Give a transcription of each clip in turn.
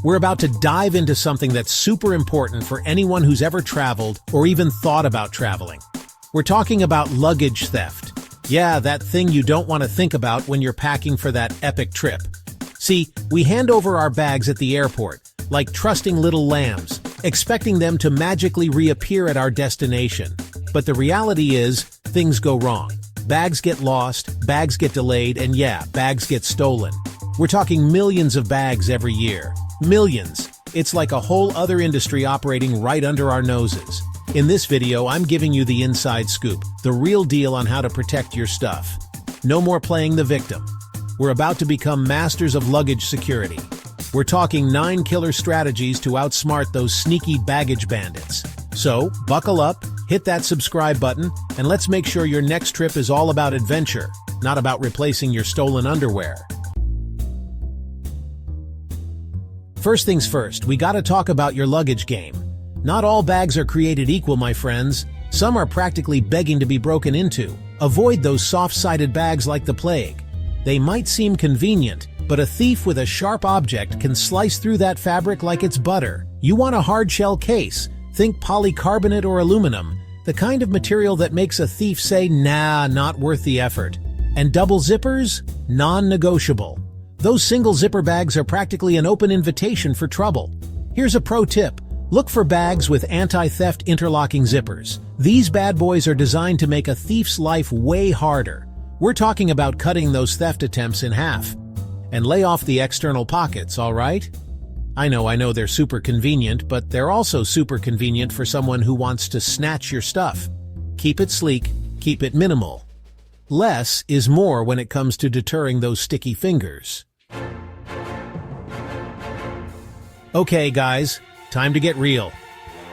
We're about to dive into something that's super important for anyone who's ever traveled or even thought about traveling. We're talking about luggage theft. Yeah, that thing you don't want to think about when you're packing for that epic trip. See, we hand over our bags at the airport, like trusting little lambs, expecting them to magically reappear at our destination. But the reality is, things go wrong. Bags get lost, bags get delayed, and yeah, bags get stolen. We're talking millions of bags every year. Millions. It's like a whole other industry operating right under our noses. In this video, I'm giving you the inside scoop, the real deal on how to protect your stuff. No more playing the victim. We're about to become masters of luggage security. We're talking 9 killer strategies to outsmart those sneaky baggage bandits. So, buckle up, hit that subscribe button, and let's make sure your next trip is all about adventure, not about replacing your stolen underwear. First things first, we gotta talk about your luggage game. Not all bags are created equal, my friends. Some are practically begging to be broken into. Avoid those soft-sided bags like the plague. They might seem convenient, but a thief with a sharp object can slice through that fabric like it's butter. You want a hard-shell case. Think polycarbonate or aluminum, the kind of material that makes a thief say, nah, not worth the effort. And double zippers? Non-negotiable. Those single zipper bags are practically an open invitation for trouble. Here's a pro tip. Look for bags with anti-theft interlocking zippers. These bad boys are designed to make a thief's life way harder. We're talking about cutting those theft attempts in half. And lay off the external pockets, all right? I know they're super convenient, but they're also super convenient for someone who wants to snatch your stuff. Keep it sleek, keep it minimal. Less is more when it comes to deterring those sticky fingers. Okay, guys, time to get real.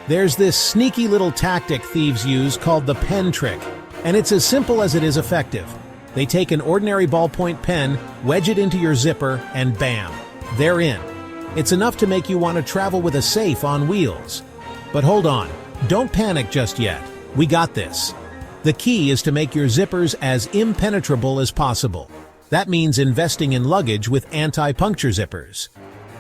There's this sneaky little tactic thieves use called the pen trick, and it's as simple as it is effective. They take an ordinary ballpoint pen, wedge it into your zipper, and bam, they're in. It's enough to make you want to travel with a safe on wheels. But hold on, don't panic just yet. We got this. The key is to make your zippers as impenetrable as possible. That means investing in luggage with anti-puncture zippers.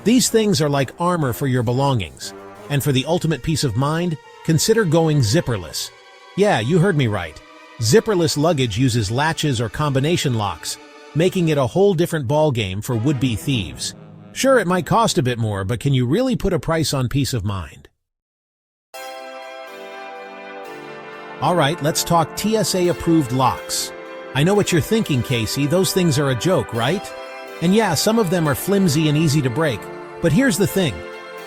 These things are like armor for your belongings. And for the ultimate peace of mind, consider going zipperless. Yeah, you heard me right. Zipperless luggage uses latches or combination locks, making it a whole different ballgame for would-be thieves. Sure, it might cost a bit more, but can you really put a price on peace of mind? Alright, let's talk TSA-Approved locks. I know what you're thinking, Casey, those things are a joke, right? And yeah, some of them are flimsy and easy to break, but here's the thing.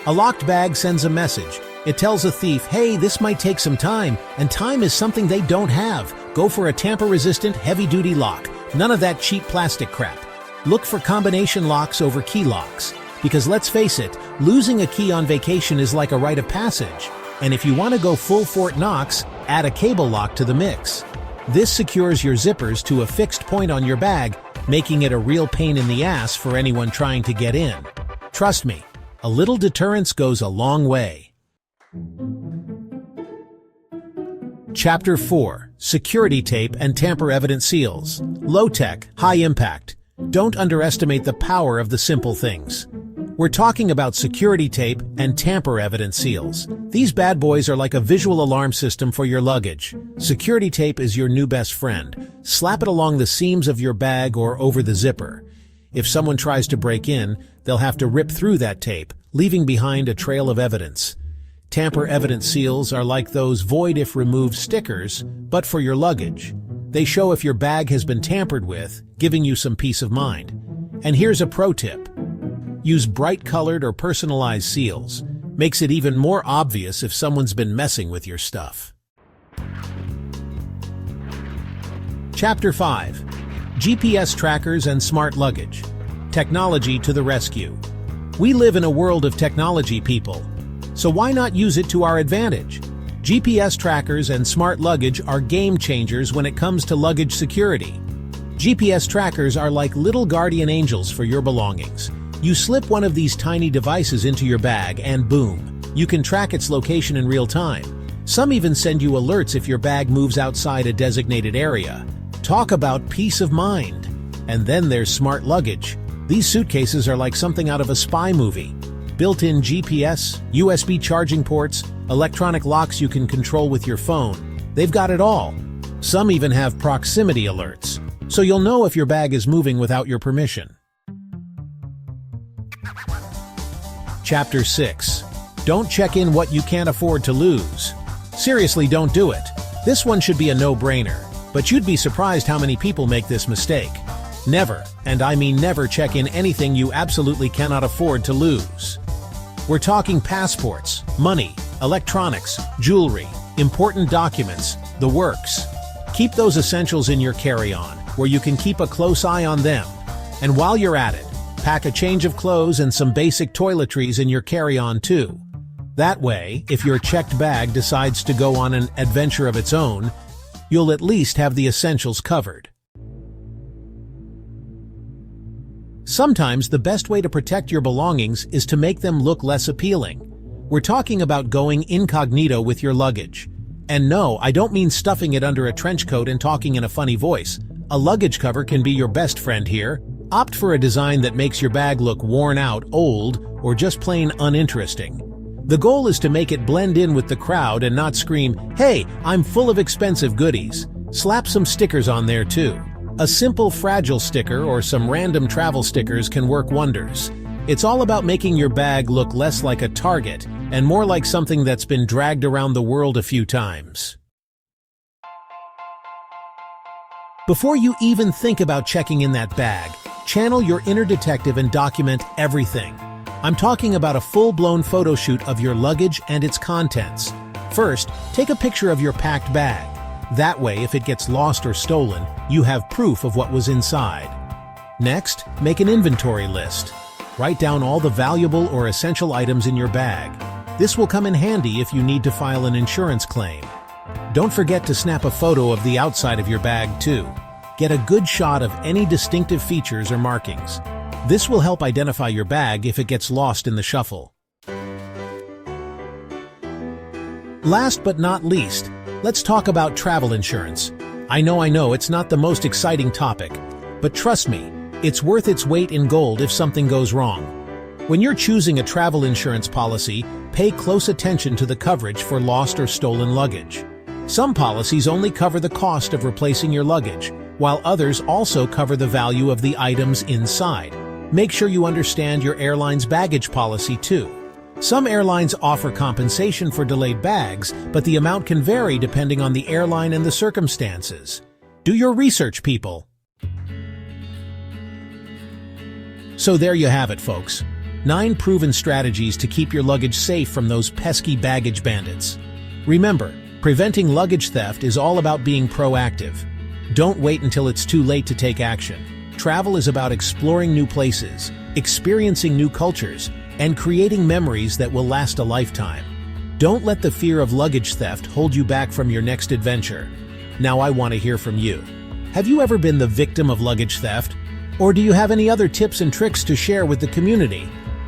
A locked bag sends a message. It tells a thief, hey, this might take some time, and time is something they don't have. Go for a tamper-resistant, heavy-duty lock. None of that cheap plastic crap. Look for combination locks over key locks. Because let's face it, losing a key on vacation is like a rite of passage. And if you want to go full Fort Knox, add a cable lock to the mix. This secures your zippers to a fixed point on your bag, making it a real pain in the ass for anyone trying to get in. Trust me, a little deterrence goes a long way. Chapter 4. Security tape and tamper-evident seals. Low-tech, high-impact. Don't underestimate the power of the simple things. We're talking about security tape and tamper-evident seals. These bad boys are like a visual alarm system for your luggage. Security tape is your new best friend. Slap it along the seams of your bag or over the zipper. If someone tries to break in, they'll have to rip through that tape, leaving behind a trail of evidence. Tamper-evident seals are like those void-if-removed stickers, but for your luggage. They show if your bag has been tampered with, giving you some peace of mind. And here's a pro tip. Use bright-colored or personalized seals. Makes it even more obvious if someone's been messing with your stuff. Chapter 5. GPS trackers and smart luggage. Technology to the rescue. We live in a world of technology, people. So why not use it to our advantage? GPS trackers and smart luggage are game changers when it comes to luggage security. GPS trackers are like little guardian angels for your belongings. You slip one of these tiny devices into your bag and boom, you can track its location in real time. Some even send you alerts if your bag moves outside a designated area. Talk about peace of mind. And then there's smart luggage. These suitcases are like something out of a spy movie. built-in GPS, USB charging ports, electronic locks you can control with your phone. They've got it all. Some even have proximity alerts, so you'll know if your bag is moving without your permission. Chapter 6. Don't check in what you can't afford to lose. Seriously, don't do it. This one should be a no-brainer, but you'd be surprised how many people make this mistake. Never, and I mean never, check in anything you absolutely cannot afford to lose. We're talking passports, money, electronics, jewelry, important documents, the works. Keep those essentials in your carry-on, where you can keep a close eye on them. And while you're at it, pack a change of clothes and some basic toiletries in your carry-on too. That way, if your checked bag decides to go on an adventure of its own, you'll at least have the essentials covered. Sometimes the best way to protect your belongings is to make them look less appealing. We're talking about going incognito with your luggage. And no, I don't mean stuffing it under a trench coat and talking in a funny voice. A luggage cover can be your best friend here. Opt for a design that makes your bag look worn out, old, or just plain uninteresting. The goal is to make it blend in with the crowd and not scream, "Hey, I'm full of expensive goodies." Slap some stickers on there too. A simple fragile sticker or some random travel stickers can work wonders. It's all about making your bag look less like a target and more like something that's been dragged around the world a few times. Before you even think about checking in that bag, channel your inner detective and document everything. I'm talking about a full-blown photo shoot of your luggage and its contents. First, take a picture of your packed bag. That way, if it gets lost or stolen, you have proof of what was inside. Next, make an inventory list. Write down all the valuable or essential items in your bag. This will come in handy if you need to file an insurance claim. Don't forget to snap a photo of the outside of your bag too. Get a good shot of any distinctive features or markings. This will help identify your bag if it gets lost in the shuffle. Last but not least, let's talk about travel insurance. I know, it's not the most exciting topic, but trust me, it's worth its weight in gold if something goes wrong. When you're choosing a travel insurance policy, pay close attention to the coverage for lost or stolen luggage. Some policies only cover the cost of replacing your luggage, while others also cover the value of the items inside. Make sure you understand your airline's baggage policy too. Some airlines offer compensation for delayed bags, but the amount can vary depending on the airline and the circumstances. Do your research, people. So there you have it, folks. 9 proven strategies to keep your luggage safe from those pesky baggage bandits. Remember, preventing luggage theft is all about being proactive. Don't wait until it's too late to take action. Travel is about exploring new places, experiencing new cultures, and creating memories that will last a lifetime. Don't let the fear of luggage theft hold you back from your next adventure. Now I want to hear from you. Have you ever been the victim of luggage theft? Or do you have any other tips and tricks to share with the community?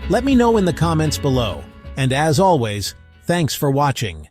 Let me know in the comments below. And as always, thanks for watching.